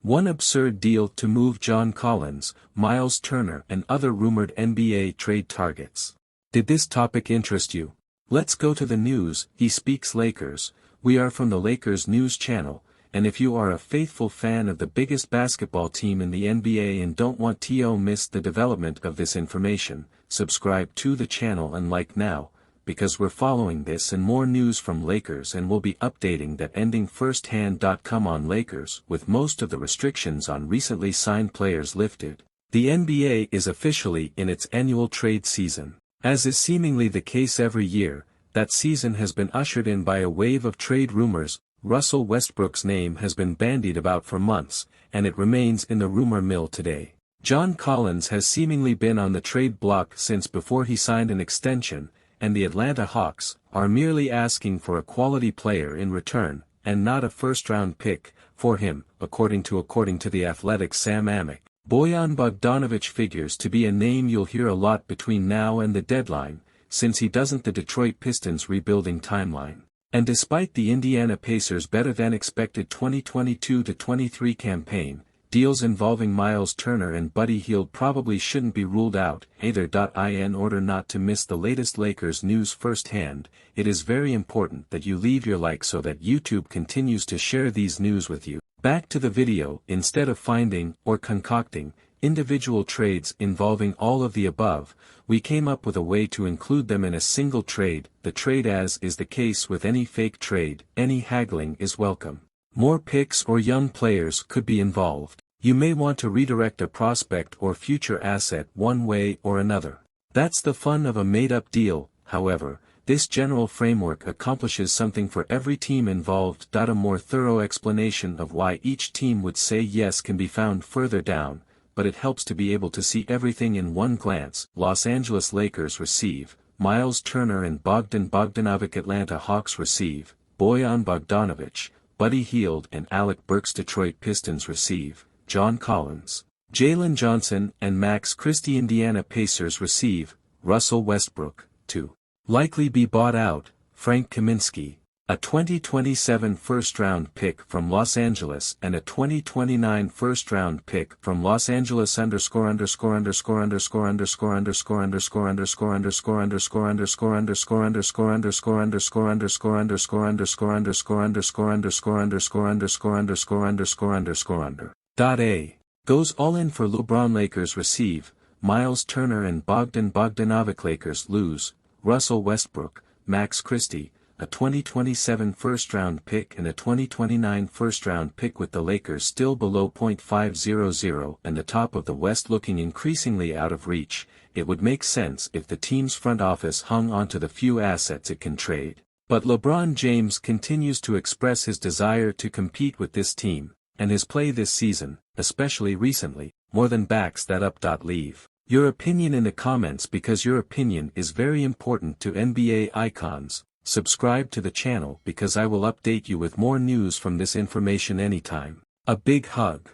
One absurd deal to move John Collins, Myles Turner and other rumored NBA trade targets. Did this topic interest you? Let's go to the news. He speaks Lakers. We are from the Lakers news channel, and if you are a faithful fan of the biggest basketball team in the NBA and don't want to miss the development of this information, subscribe to the channel and like now, because we're following this and more news from Lakers and we'll be updating that ending firsthand.com on Lakers with most of the restrictions on recently signed players lifted. The NBA is officially in its annual trade season. As is seemingly the case every year, that season has been ushered in by a wave of trade rumors. Russell Westbrook's name has been bandied about for months, and it remains in the rumor mill today. John Collins has seemingly been on the trade block since before he signed an extension, and the Atlanta Hawks are merely asking for a quality player in return, and not a first-round pick, for him, according to The Athletic's Sam Amick. Bojan Bogdanovic figures to be a name you'll hear a lot between now and the deadline, since he doesn't the Detroit Pistons' rebuilding timeline. And despite the Indiana Pacers' better-than-expected 2022-23 campaign, deals involving Myles Turner and Buddy Hield probably shouldn't be ruled out either. In order not to miss the latest Lakers news firsthand, it is very important that you leave your like so that YouTube continues to share these news with you. Back to the video. Instead of finding or concocting individual trades involving all of the above, we came up with a way to include them in a single trade. The trade, as is the case with any fake trade, any haggling is welcome. More picks or young players could be involved. You may want to redirect a prospect or future asset one way or another. That's the fun of a made-up deal. However, this general framework accomplishes something for every team involved. A more thorough explanation of why each team would say yes can be found further down, but it helps to be able to see everything in one glance. Los Angeles Lakers receive Myles Turner and Bogdan Bogdanovic. Atlanta Hawks receive Bojan Bogdanovic, Buddy Hield and Alec Burks. Detroit Pistons receive John Collins, Jalen Johnson and Max Christie. Indiana Pacers receive Russell Westbrook, to likely be bought out, Frank Kaminsky, a 2027 first-round pick from Los Angeles and a 2029 first-round pick from Los Angeles. Goes all in for LeBron. Lakers receive Myles Turner and Bogdan Bogdanovic. Lakers lose Russell Westbrook, Max Christie, a 2027 first-round pick and a 2029 first-round pick, with the Lakers still below .500 and the top of the West looking increasingly out of reach. It would make sense if the team's front office hung onto the few assets it can trade. But LeBron James continues to express his desire to compete with this team, and his play this season, especially recently, more than backs that up. Leave your opinion in the comments, because your opinion is very important to NBA icons. Subscribe to the channel because I will update you with more news from this information anytime. A big hug.